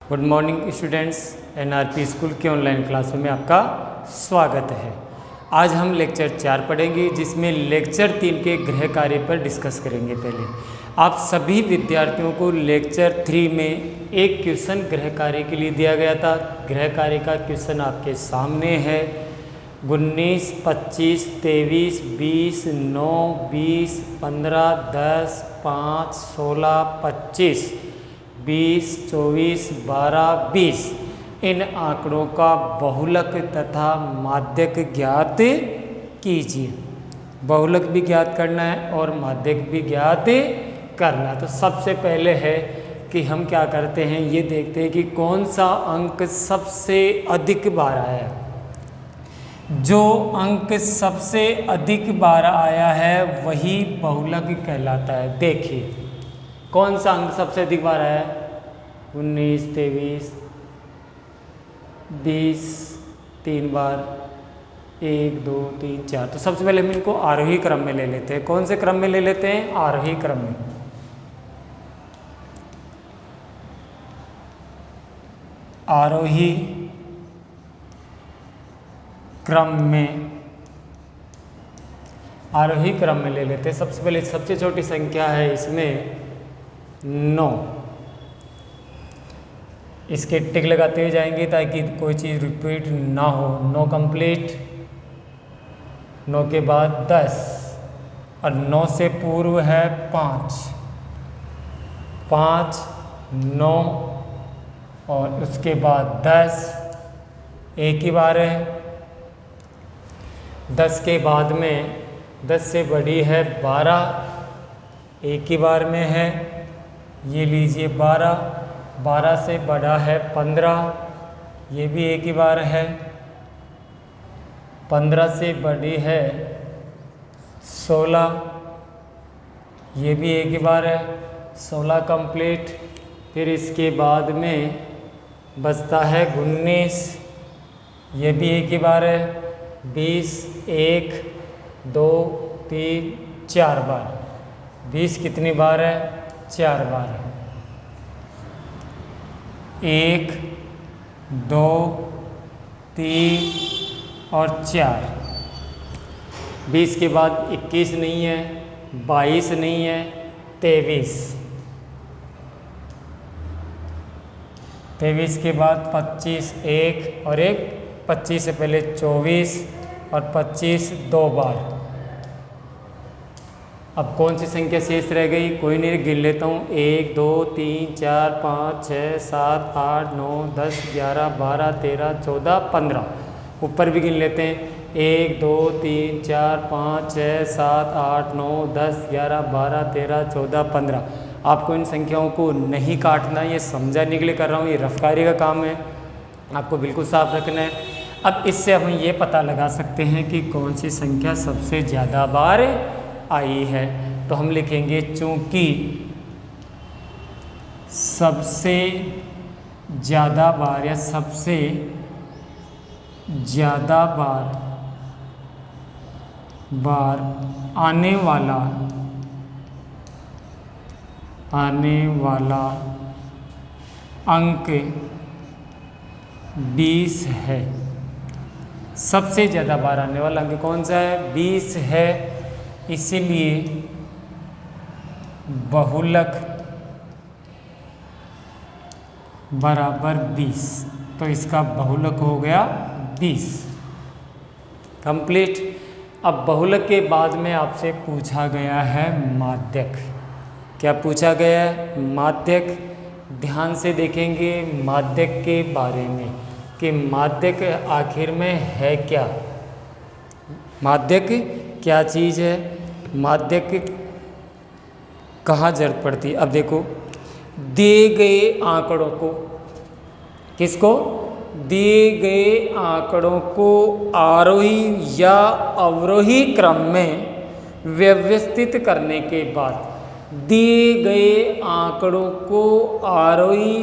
Good morning students, NRP school के online क्लासों में आपका स्वागत है। आज हम लेक्चर 4 पढ़ेंगे, जिसमें लेक्चर 3 के गृह कार्य पर डिस्कस करेंगे। पहले आप सभी विद्यार्थियों को लेक्चर 3 में एक क्वेश्चन गृह कार्य के लिए दिया गया था। गृह कार्य का क्वेश्चन आपके सामने है। 19, 25, 23, 20, 9, 20, 15, 10, 5, 16, 25, 20, 24, 12, 20 इन आंकड़ों का बहुलक तथा माध्यक ज्ञात कीजिए। बहुलक भी ज्ञात करना है और माध्यक भी ज्ञात करना है। तो सबसे पहले है कि हम क्या करते हैं, ये देखते हैं कि कौन सा अंक सबसे अधिक बार आया है। जो अंक सबसे अधिक बार आया है वही बहुलक कहलाता है। देखिए कौन सा अंक सबसे अधिक बार आया है। 19, 23, 20 3 बार, 1, 2, 3, 4। तो सबसे पहले हम इनको आरोही क्रम में ले लेते हैं। कौन से क्रम में ले लेते हैं? आरोही क्रम में। आरोही क्रम में, आरोही क्रम में ले लेते हैं। सबसे पहले सबसे छोटी संख्या है इसमें 9। इसके टिक लगाते हुए जाएंगे ताकि कोई चीज़ रिपीट ना हो। 9 कंप्लीट, 9 के बाद 10 और 9 से पूर्व है 5, 5, 9 और उसके बाद 10 एक ही बार है। 10 के बाद में 10 से बड़ी है 12, एक ही बार में है। ये लीजिए 12, 12 से बड़ा है 15, ये भी एक ही बार है। 15 से बड़ी है 16, ये भी एक ही बार है। 16 कंप्लीट। फिर इसके बाद में बचता है 19, ये भी एक ही बार है। 20 1, 2, 3, 4 बार। 20 कितनी बार है? 4 बार है। 1, 2, 3 और 4। 20 के बाद 21 नहीं है, 22 नहीं है, 23। 23 के बाद 25 1 और 1, 25 से पहले 24 और 25 2 बार। अब कौन सी संख्या शेष रह गई? कोई नहीं, गिन लेता हूँ। 1, 2, 3, 4, 5, 6, 7, 8, 9, 10, 11, 12, 13, 14, 15। ऊपर भी गिन लेते हैं। 1, 2, 3, 4, 5, 6, 7, 8, 9, 10, 11, 12, 13, 14, 15। आपको इन संख्याओं को नहीं काटना, ये समझाने के लिए कर रहा हूँ। ये रफ्तारी का काम है, आपको बिल्कुल साफ रखना है। अब इससे हम ये पता लगा सकते हैं कि कौन सी संख्या सबसे ज़्यादा बार आई है। तो हम लिखेंगे चूंकि सबसे ज़्यादा बार या सबसे ज़्यादा बार आने वाला अंक 20 है। सबसे ज़्यादा बार आने वाला अंक कौन सा है? 20 है। इसीलिए बहुलक बराबर 20। तो इसका बहुलक हो गया 20 कंप्लीट। अब बहुलक के बाद में आपसे पूछा गया है माध्यक। क्या पूछा गया है? माध्यक। ध्यान से देखेंगे माध्यक के बारे में कि माध्यक आखिर में है क्या। माध्यक क्या चीज़ है? माध्यक कहाँ जरूरत पड़ती है? अब देखो, दिए गए आंकड़ों को, किसको? दिए गए आंकड़ों को आरोही या अवरोही क्रम में व्यवस्थित करने के बाद, दिए गए आंकड़ों को आरोही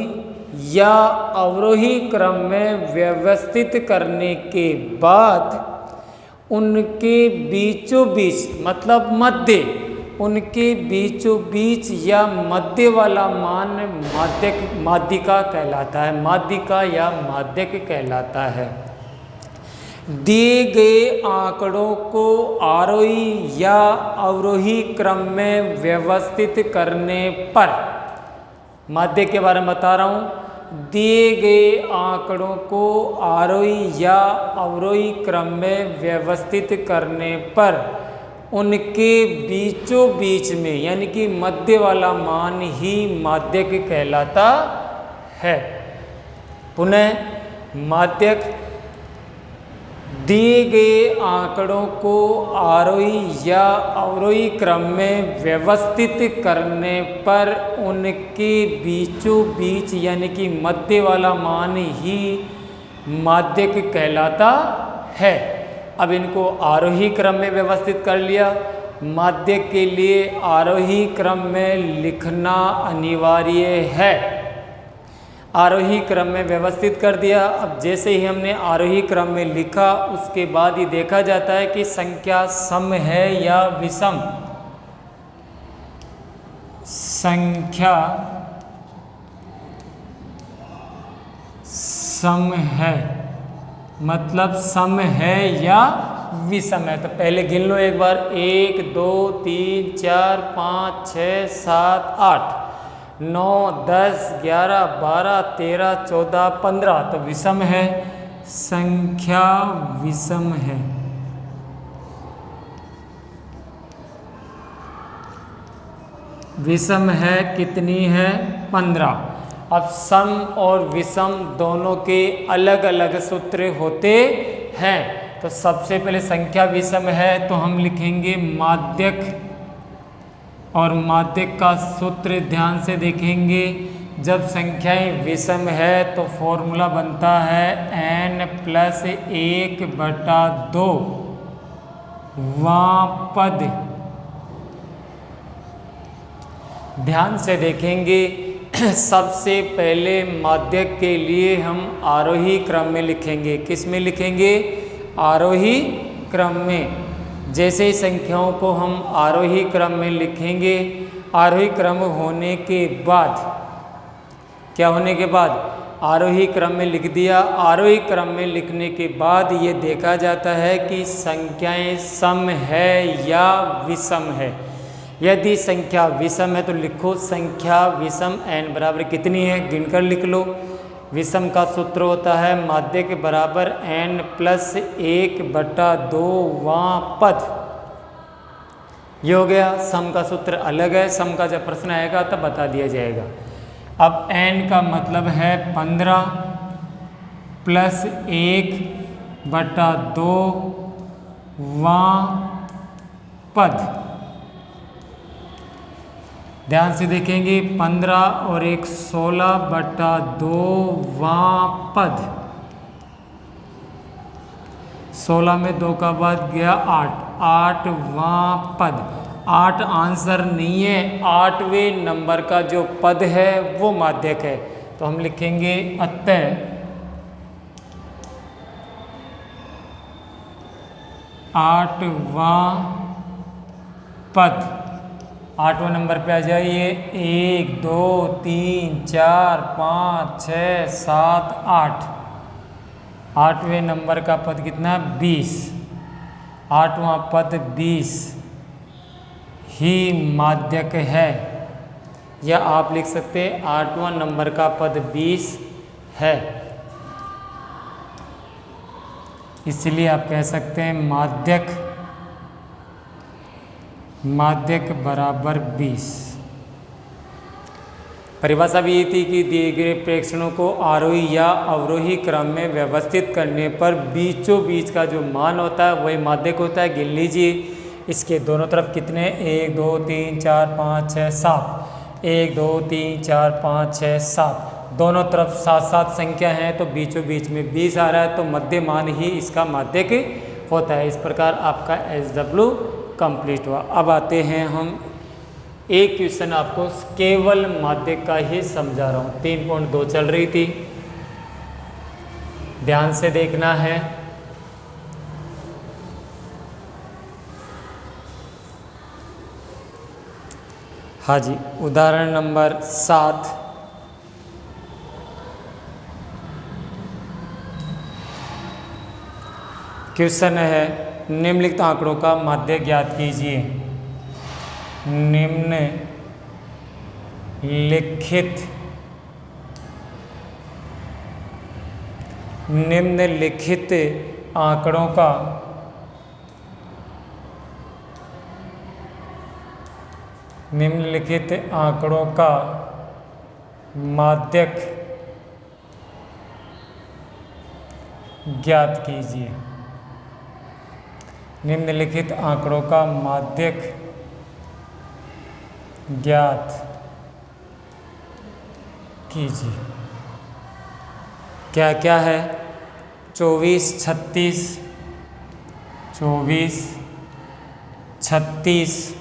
या अवरोही क्रम में व्यवस्थित करने के बाद उनके बीचों बीच, मतलब मध्य, उनके बीचों बीच या मध्य वाला मान माध्यिका कहलाता है, माध्यिका या माध्यक कहलाता है। दिए गए आंकड़ों को आरोही या अवरोही क्रम में व्यवस्थित करने पर, माध्यक के बारे में बता रहा हूँ, दिए गए आंकड़ों को आरोही या अवरोही क्रम में व्यवस्थित करने पर उनके बीचों बीच में यानी कि मध्य वाला मान ही माध्यक कहलाता है। पुनः माध्यक दिए गए आंकड़ों को आरोही या अवरोही क्रम में व्यवस्थित करने पर उनके बीचों बीच यानी कि मध्य वाला मान ही माध्यक कहलाता है। अब इनको आरोही क्रम में व्यवस्थित कर लिया, माध्यक के लिए आरोही क्रम में लिखना अनिवार्य है। आरोही क्रम में व्यवस्थित कर दिया। अब जैसे ही हमने आरोही क्रम में लिखा उसके बाद ही देखा जाता है कि संख्या सम है या विषम। संख्या सम है मतलब सम है या विषम है। तो पहले गिन लो एक बार, 1 2 3 4 5 6 7 8 9 10 11 12 13 14 15 तो विषम है, संख्या विषम है। विषम है कितनी है? 15। अब सम और विषम दोनों के अलग अलग सूत्र होते हैं। तो सबसे पहले संख्या विषम है तो हम लिखेंगे माध्यक, और माध्यक का सूत्र ध्यान से देखेंगे। जब संख्याएं विषम है तो फॉर्मूला बनता है n+1/2 वां पद। ध्यान से देखेंगे, सबसे पहले माध्यक के लिए हम आरोही क्रम में लिखेंगे। किस में लिखेंगे? आरोही क्रम में। जैसे ही संख्याओं को हम आरोही क्रम में लिखेंगे, आरोही क्रम होने के बाद क्या होने के बाद आरोही क्रम में लिख दिया। आरोही क्रम में लिखने के बाद ये देखा जाता है कि संख्याएं सम है या विषम है। यदि संख्या विषम है तो लिखो संख्या विषम n बराबर कितनी है, गिनकर लिख लो। विषम का सूत्र होता है माध्यक बराबर n+1/2 वां पद। ये हो गया। सम का सूत्र अलग है, सम का जब प्रश्न आएगा तब बता दिया जाएगा। अब n का मतलब है 15 + 1/2 वां पद। ध्यान से देखेंगे, 15 और 1 16/2 वां पद। 16 में 2 का बाद गया 8 वां पद। 8 आंसर नहीं है, 8वें नंबर का जो पद है वो माध्यक है। तो हम लिखेंगे अतः 8वां पद। 8वें नंबर पे आ जाइए। 1 2 3 4 5 6 7 8। 8वें नंबर का पद कितना? 20। 8वां पद 20 ही माध्यक है। या आप लिख सकते हैं 8वां नंबर का पद 20 है, इसलिए आप कह सकते हैं माध्यक बराबर 20। परिभाषा भी ये थी कि दिए गए प्रेक्षणों को आरोही या अवरोही क्रम में व्यवस्थित करने पर बीचों बीच का जो मान होता है वही माध्यक होता है। गिन लीजिए, इसके दोनों तरफ कितने? 1 2 3 4 5 6 7। 1 2 3 4 5 6 7। दोनों तरफ 7 संख्या है तो बीचों बीच में 20 आ रहा है, तो मध्य मान ही इसका माध्यक होता है। इस प्रकार आपका SW कंप्लीट हुआ। अब आते हैं हम एक क्वेश्चन आपको केवल माध्यक का ही समझा रहा हूँ। 3.2 चल रही थी, ध्यान से देखना है। हाँ जी, उदाहरण नंबर 7। क्वेश्चन है निम्नलिखित आंकड़ों का माध्य ज्ञात कीजिए। निम्नलिखित आंकड़ों का माध्यक ज्ञात कीजिए। निम्नलिखित आंकड़ों का माध्यक ज्ञात कीजिए। क्या क्या है? 24, 36, 46, 46,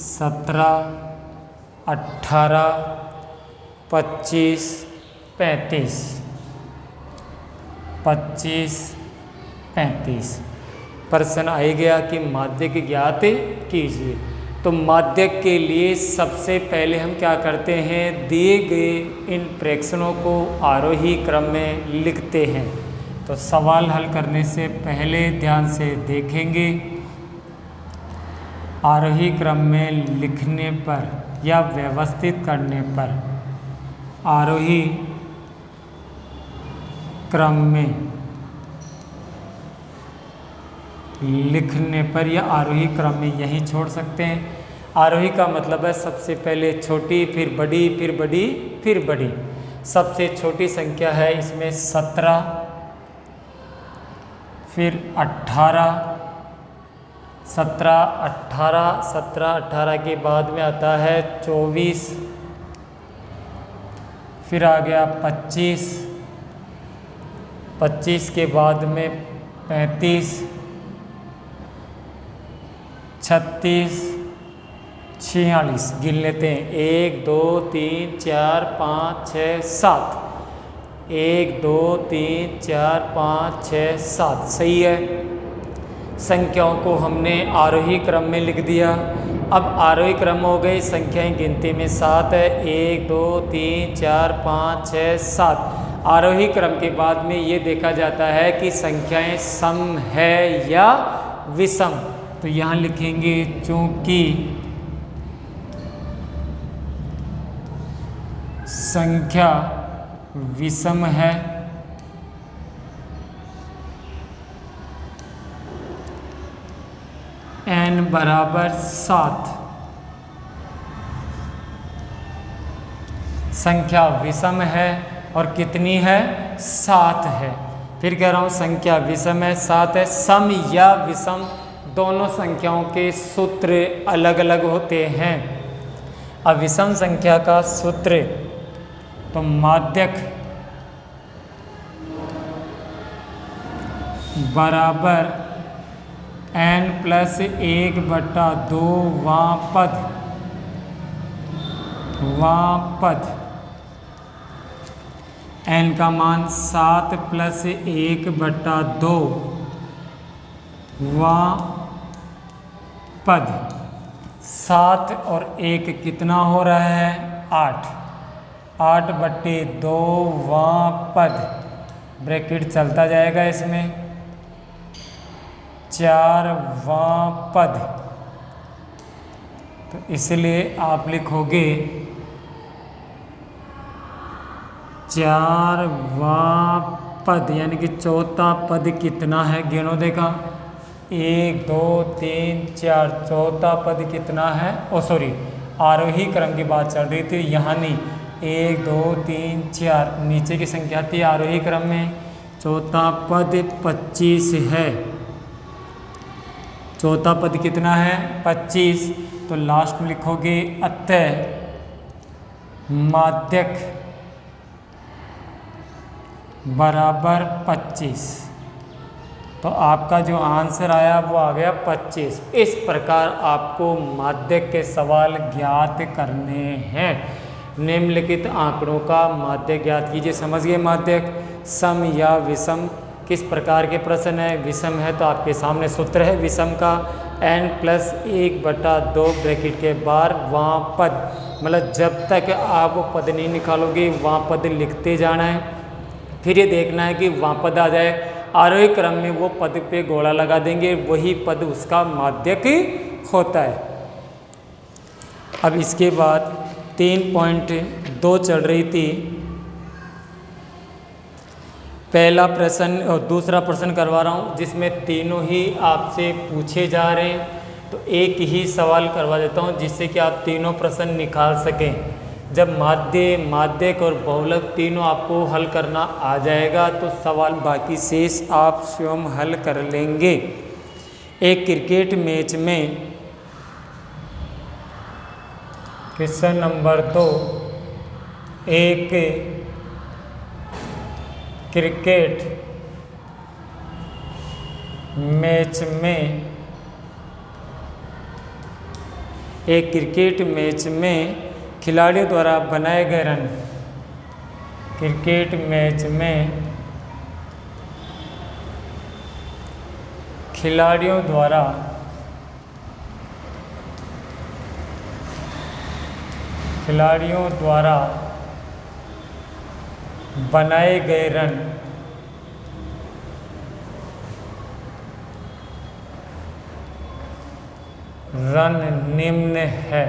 17, 18, 25, 35। प्रश्न आ गया कि माध्यक ज्ञात कीजिए। तो माध्यक के लिए सबसे पहले हम क्या करते हैं, दिए गए इन प्रेक्षणों को आरोही क्रम में लिखते हैं। तो सवाल हल करने से पहले ध्यान से देखेंगे। आरोही क्रम में लिखने पर या व्यवस्थित करने पर, आरोही क्रम में लिखने पर या आरोही क्रम में यही छोड़ सकते हैं। आरोही का मतलब है सबसे पहले छोटी, फिर बड़ी, फिर बड़ी, फिर बड़ी। सबसे छोटी संख्या है इसमें 17, फिर 18, 17, 18 के बाद में आता है 24, फिर आ गया 25 के बाद में 35, 36, 46। गिन लेते हैं, 1 2 3 4 5 6 7। 1 2 3 4 5 6 7। सही है। संख्याओं को हमने आरोही क्रम में लिख दिया। अब आरोही क्रम हो गई, संख्याएं गिनती में 7 है। 1 2 3 4 5 6 7। आरोही क्रम के बाद में ये देखा जाता है कि संख्याएं सम है या विषम। तो यहाँ लिखेंगे चूंकि संख्या विषम है, n बराबर 7। संख्या विषम है और कितनी है? 7 है। फिर कह रहा हूँ संख्या विषम है, 7 है। सम या विषम दोनों संख्याओं के सूत्र अलग अलग होते हैं। अब विषम संख्या का सूत्र, तो माध्यक बराबर n+1/2 वां पद। n का मान 7+1/2 वां पद। 7 और 1 कितना हो रहा है? 8। 8/2 वां पद, ब्रैकेट चलता जाएगा इसमें, 4 वां पद। तो इसलिए आप लिखोगे 4 वां पद, यानी कि चौथा पद कितना है? गिनो देखा, 1 2 3 4। चौथा पद कितना है? आरोही क्रम की बात चल रही थी, यहाँ नहीं। 1 2 3 4 नीचे की संख्या थी आरोही क्रम में। चौथा पद 25 है। चौथा पद कितना है? 25। तो लास्ट में लिखोगे अतः माध्यक बराबर 25। तो आपका जो आंसर आया वो आ गया 25। इस प्रकार आपको माध्यक के सवाल ज्ञात करने हैं। निम्नलिखित आंकड़ों का माध्यक ज्ञात कीजिए। समझ गए? माध्यक सम या विषम किस प्रकार के प्रश्न है? विषम है तो आपके सामने सूत्र है विषम का, n+1/2 ब्रैकेट के बाहर वहाँ पद, मतलब जब तक आप वो पद नहीं निकालोगे वहाँ पद लिखते जाना है, फिर ये देखना है कि वहाँ पद आ जाए, आरोही क्रम में वो पद पे गोला लगा देंगे, वही पद उसका माध्यक होता है। अब इसके बाद 3.2 चल रही थी, पहला प्रश्न और दूसरा प्रश्न करवा रहा हूँ जिसमें तीनों ही आपसे पूछे जा रहे हैं, तो एक ही सवाल करवा देता हूँ जिससे कि आप तीनों प्रश्न निकाल सकें। जब माध्य, माध्यक और बहुलक तीनों आपको हल करना आ जाएगा तो सवाल बाकी शेष आप स्वयं हल कर लेंगे। एक क्रिकेट मैच में क्वेश्चन नंबर 2, एक क्रिकेट मैच में, एक क्रिकेट मैच में खिलाड़ियों द्वारा बनाए गए रन, क्रिकेट मैच में खिलाड़ियों द्वारा बनाए गए रन निम्न है।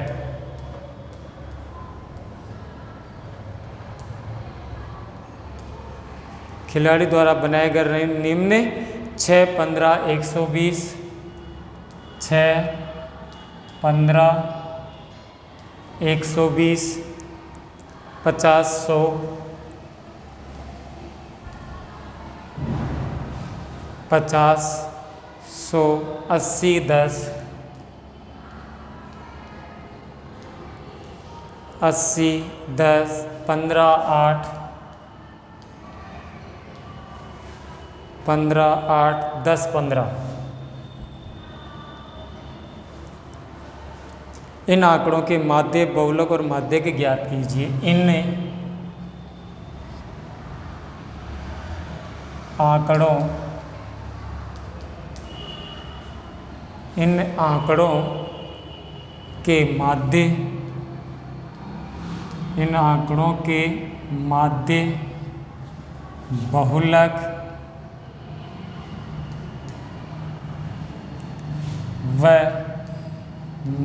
खिलाड़ी द्वारा बनाए गए रन निम्न 6, 15, 120, 6, 15, 120, 50, 100, 50, 100, 80, 10, 80, 10, 15, 8, 15, 8, 10, 15। इन आंकड़ों के माध्य, बहुलक और माध्यक ज्ञात कीजिए। इन आंकड़ों के माध्य, इन आंकड़ों के माध्य, बहुलक व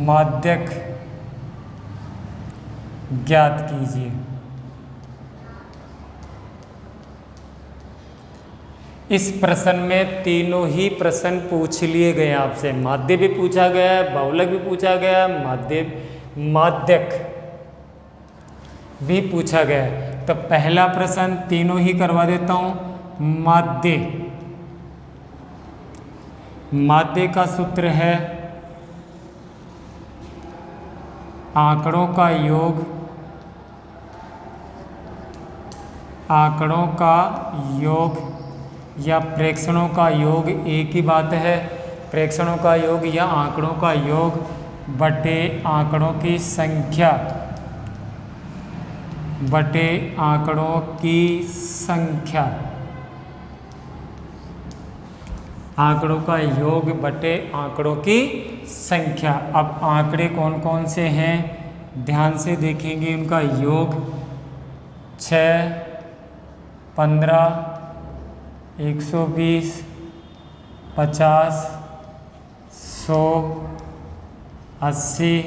माध्यक ज्ञात कीजिए। इस प्रश्न में तीनों ही प्रश्न पूछ लिए गए आपसे, माध्य भी पूछा गया है, बहुलक भी पूछा गया है, माध्यक भी पूछा गया है। तो पहला प्रश्न तीनों ही करवा देता हूं। माध्य का सूत्र है आंकड़ों का योग, आंकड़ों का योग या प्रेक्षणों का योग, एक ही बात है। प्रेक्षणों का योग या आंकड़ों का योग बटे आंकड़ों की संख्या, बटे आंकड़ों की संख्या, आंकड़ों का योग बटे आंकड़ों की संख्या। अब आंकड़े कौन कौन से हैं ध्यान से देखेंगे। उनका योग 6, 15, 120, 50, 100, 80,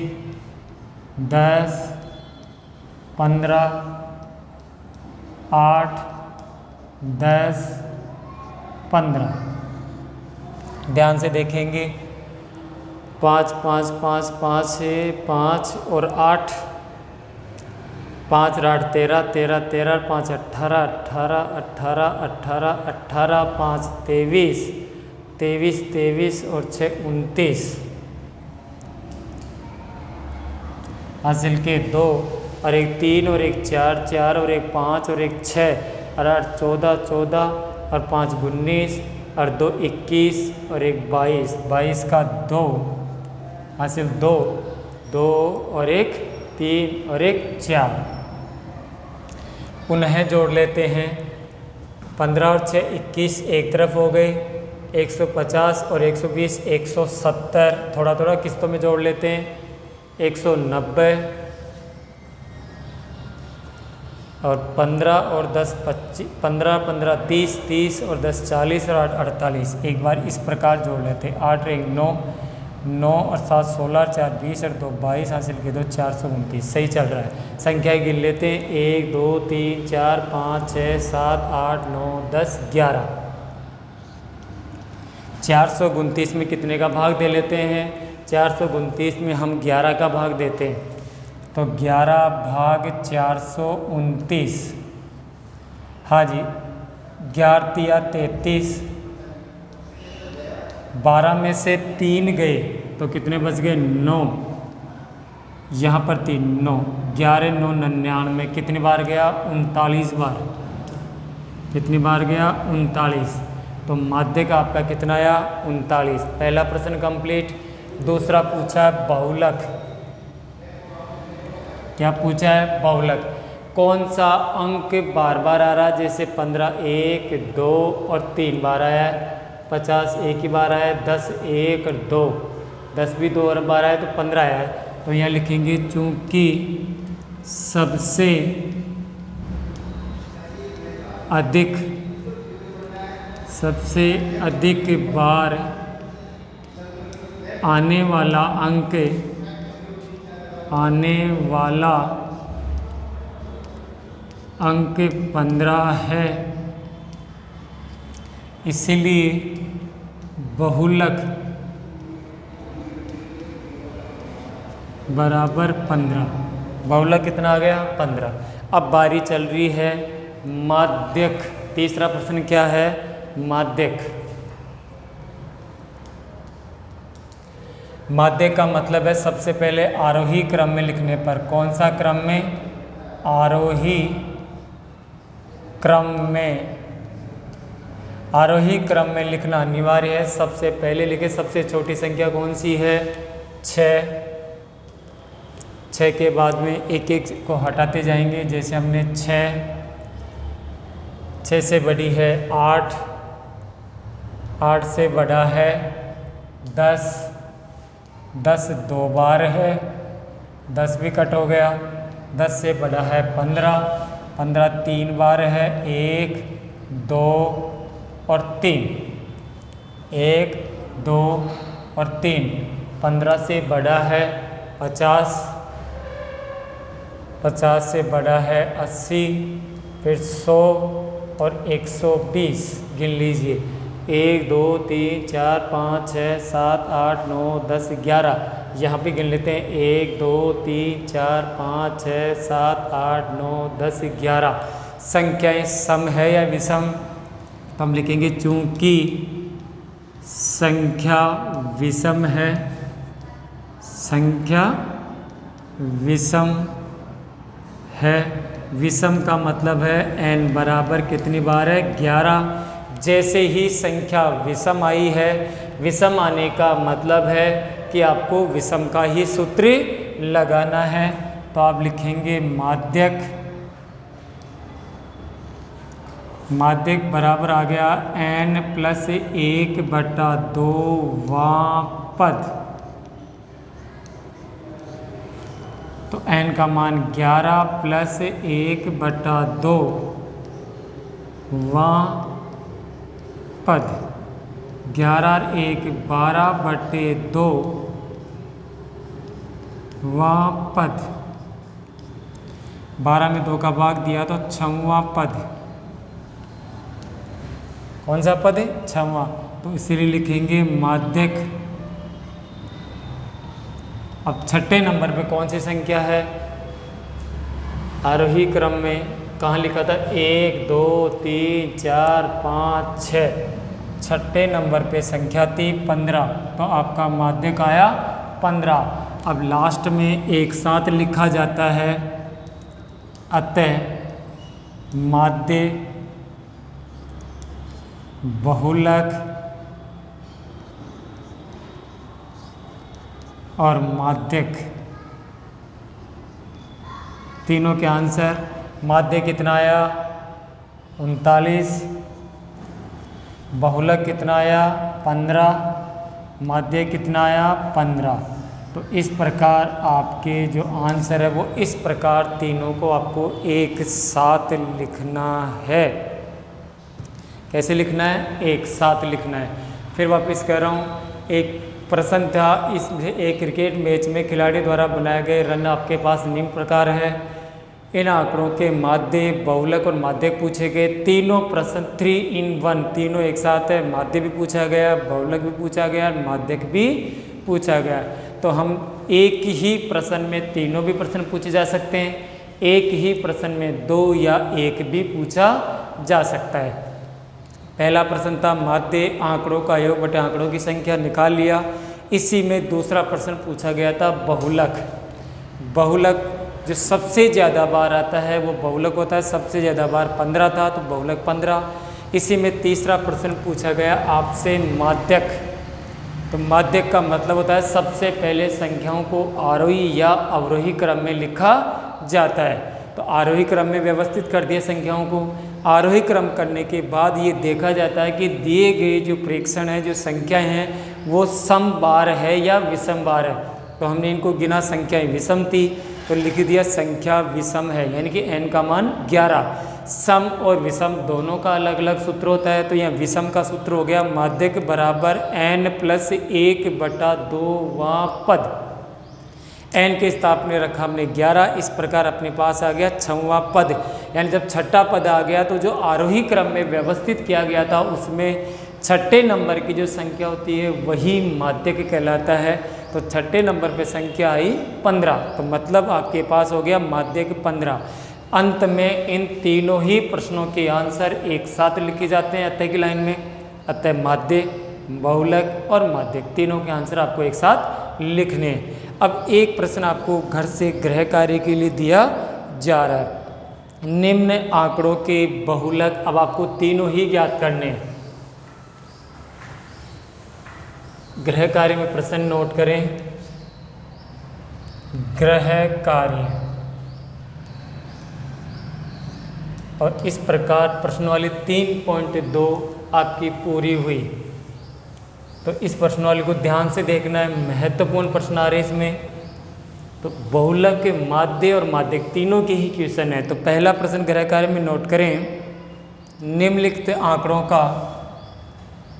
10, 15, 8, 10, 15। ध्यान से देखेंगे। 5, 5, 5, 5 है 5 और 8, 5, 8, 13, 13, 13, 5, 18, 18, 18, 18, 18, 5, 23, 23, 23 और 6, 29। हासिल के 2 और एक 3 और एक 4, 4 और एक 5 और एक 6 और 8, 14, 14 और 5, 19 और 2, 21 और एक 22, 22 का 2 हासिल 2, 2 और एक 3 और एक 4। पुनः जोड़ लेते हैं। 15 और 6 21 एक तरफ हो गए, 150 और 120 170, थोड़ा थोड़ा किस्तों में जोड़ लेते हैं, 190 और 15 और 10 25, 15 15 30 30 और 10 40 और 8 48। एक बार इस प्रकार जोड़ लेते हैं, 8 1 9 9 और 7 16 और 4 20 और 2 22 हासिल के 2 429। सही चल रहा है। संख्या गिन लेते हैं, 1 2 3 4 5 6 7 8 9 10 11। 429 में कितने का भाग दे लेते हैं? 429 में हम 11 का भाग देते हैं, तो 11 भाग 429, हाँ जी, 11 तिया 33, 12 में से 3 गए तो कितने बच गए? 9, यहाँ पर 3 9, 11 9 99, कितनी बार गया? 39 बार। कितनी बार गया? 39। तो माध्य का आपका कितना आया? 39। पहला प्रश्न कंप्लीट। दूसरा पूछा है बहुलक। क्या पूछा है? बहुलक। कौन सा अंक बार बार आ रहा है? जैसे 15 1 2 और 3 बार आया है, 50 एक ही बार आया है, 10 1 और 2, 10 भी 2 और बार आया तो 15 आया है। तो यहाँ लिखेंगे चूंकि सबसे अधिक बार आने वाला अंक 15 है, इसलिए बहुलक बराबर 15। बहुलक कितना आ गया? 15। अब बारी चल रही है माध्यक। तीसरा प्रश्न क्या है? माध्यक। माध्यक का मतलब है सबसे पहले आरोही क्रम में लिखने पर। कौन सा क्रम में? आरोही क्रम में। आरोही क्रम में लिखना अनिवार्य है। सबसे पहले लिखे, सबसे छोटी संख्या कौन सी है? 6। 6 के बाद में एक एक को हटाते जाएंगे। जैसे हमने 6 से बड़ी है 8, 8 से बड़ा है 10, 10 2 बार है, 10 भी कट हो गया। 10 से बड़ा है 15, 15 3 बार है, 1 2 और 3, 1 2 और 3। 15 से बड़ा है 50, 50 से बड़ा है 80, फिर 100 और 120। गिन लीजिए, 1 2 3 4 5 6 7 8 9 10 11। यहाँ पे गिन लेते हैं, 1 2 3 4 5 6 7 8 9 10 11। संख्याएं सम है या विषम? तो हम लिखेंगे चूंकि संख्या विषम है, संख्या विषम है। विषम का मतलब है n बराबर कितनी बार है? 11। जैसे ही संख्या विषम आई है, विषम आने का मतलब है कि आपको विषम का ही सूत्र लगाना है। तो आप लिखेंगे माध्यक। माध्यक बराबर आ गया n + 1/2 वां पद। तो n का मान 11 + 1/2 वां पद। 11 और 1 12/2 वां पद। 12 में 2 का भाग दिया तो 6वां पद। कौन सा पद है? 6वां। तो इसीलिए लिखेंगे माध्यक। अब छठे नंबर पे कौन सी संख्या है? आरोही क्रम में कहाँ लिखा था? 1 2 3 4 5 6। छठे नंबर पे संख्या थी 15, तो आपका माध्यक आया 15। अब लास्ट में एक साथ लिखा जाता है, अतः माध्य, बहुलक और माध्यक, तीनों के आंसर। माध्य कितना आया? 39। बहुलक कितना आया 15, माध्य कितना आया 15। तो इस प्रकार आपके जो आंसर है वो इस प्रकार तीनों को आपको एक साथ लिखना है। कैसे लिखना है? एक साथ लिखना है। फिर वापस कह रहा हूँ, एक प्रश्न था, इस एक क्रिकेट मैच में खिलाड़ी द्वारा बनाए गए रन आपके पास निम्न प्रकार है। इन आंकड़ों के माध्य, बहुलक और माध्यक पूछे गए। तीनों प्रश्न 3 in 1, तीनों एक साथ है। माध्य भी पूछा गया, बहुलक भी पूछा गया, माध्यक भी पूछा गया। तो हम एक ही प्रश्न में तीनों भी प्रश्न पूछे जा सकते हैं, एक ही प्रश्न में 2 या 1 भी पूछा जा सकता है। पहला प्रश्न था माध्य आंकड़ों का योग बटे आंकड़ों की संख्या, निकाल लिया। इसी में दूसरा प्रश्न पूछा गया था बहुलक। बहुलक जो सबसे ज़्यादा बार आता है वो बहुलक होता है, सबसे ज़्यादा बार 15 था तो बहुलक 15। इसी में तीसरा प्रश्न पूछा गया आपसे माध्यक। तो माध्यक का मतलब होता है सबसे पहले संख्याओं को आरोही या अवरोही क्रम में लिखा जाता है। तो आरोही क्रम में व्यवस्थित कर दिया संख्याओं को। आरोही क्रम करने के बाद ये देखा जाता है कि दिए गए जो प्रेक्षण है, जो संख्याएं हैं, वो सम बार है या विषम बार है। तो हमने इनको गिना, संख्याएं विषम थी तो लिख दिया संख्या विषम है, यानी कि n का मान 11। सम और विषम दोनों का अलग अलग सूत्र होता है। तो यहाँ विषम का सूत्र हो गया माध्यक बराबर n + 1/2वां पद। n के स्थान में रखा हमने 11, इस प्रकार अपने पास आ गया 6वां पद। यानी जब छठा पद आ गया तो जो आरोही क्रम में व्यवस्थित किया गया था उसमें छठे नंबर की जो संख्या होती है वही माध्यक कहलाता है। तो छठे नंबर पे संख्या आई 15, तो मतलब आपके पास हो गया माध्यक 15। अंत में इन तीनों ही प्रश्नों के आंसर एक साथ लिखे जाते हैं अतः की लाइन में। अतः माध्य, बहुलक और माध्यक तीनों के आंसर आपको एक साथ लिखने हैं। अब एक प्रश्न आपको घर से गृह कार्य के लिए दिया जा रहा है। निम्न आंकड़ों के बहुलक, अब आपको तीनों ही ज्ञात करने हैं। गृह कार्य में प्रश्न नोट करें, गृह कार्य। और इस प्रकार प्रश्नावली 3.2 आपकी पूरी हुई। तो इस प्रश्नावली को ध्यान से देखना है, महत्वपूर्ण प्रश्न आ रहे इसमें। तो बहुलक, माध्य और माध्यक तीनों के ही क्वेश्चन है। तो पहला प्रश्न गृह कार्य में नोट करें, निम्नलिखित आंकड़ों का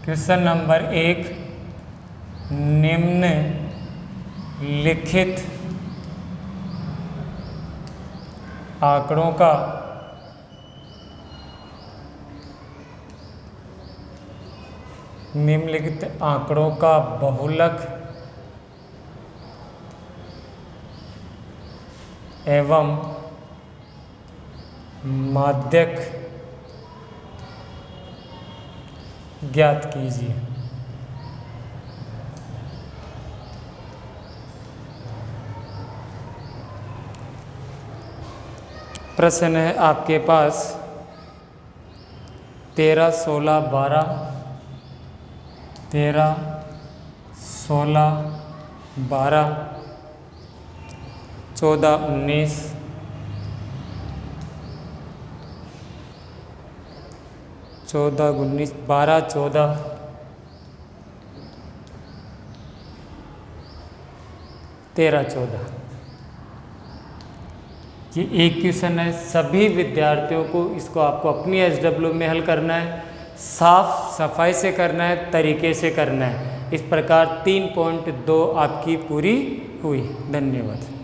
क्वेश्चन नंबर 1, निम्न लिखित आंकड़ों का बहुलक एवं माध्यक ज्ञात कीजिए। प्रश्न है आपके पास 13, 16, 12, 13, 16, 12, 14, 19, 14, 19, 12, 14, 13, 14। ये एक क्वेश्चन है। सभी विद्यार्थियों को इसको आपको अपनी SW में हल करना है, साफ सफाई से करना है, तरीके से करना है। इस प्रकार 3.2 आपकी पूरी हुई। धन्यवाद।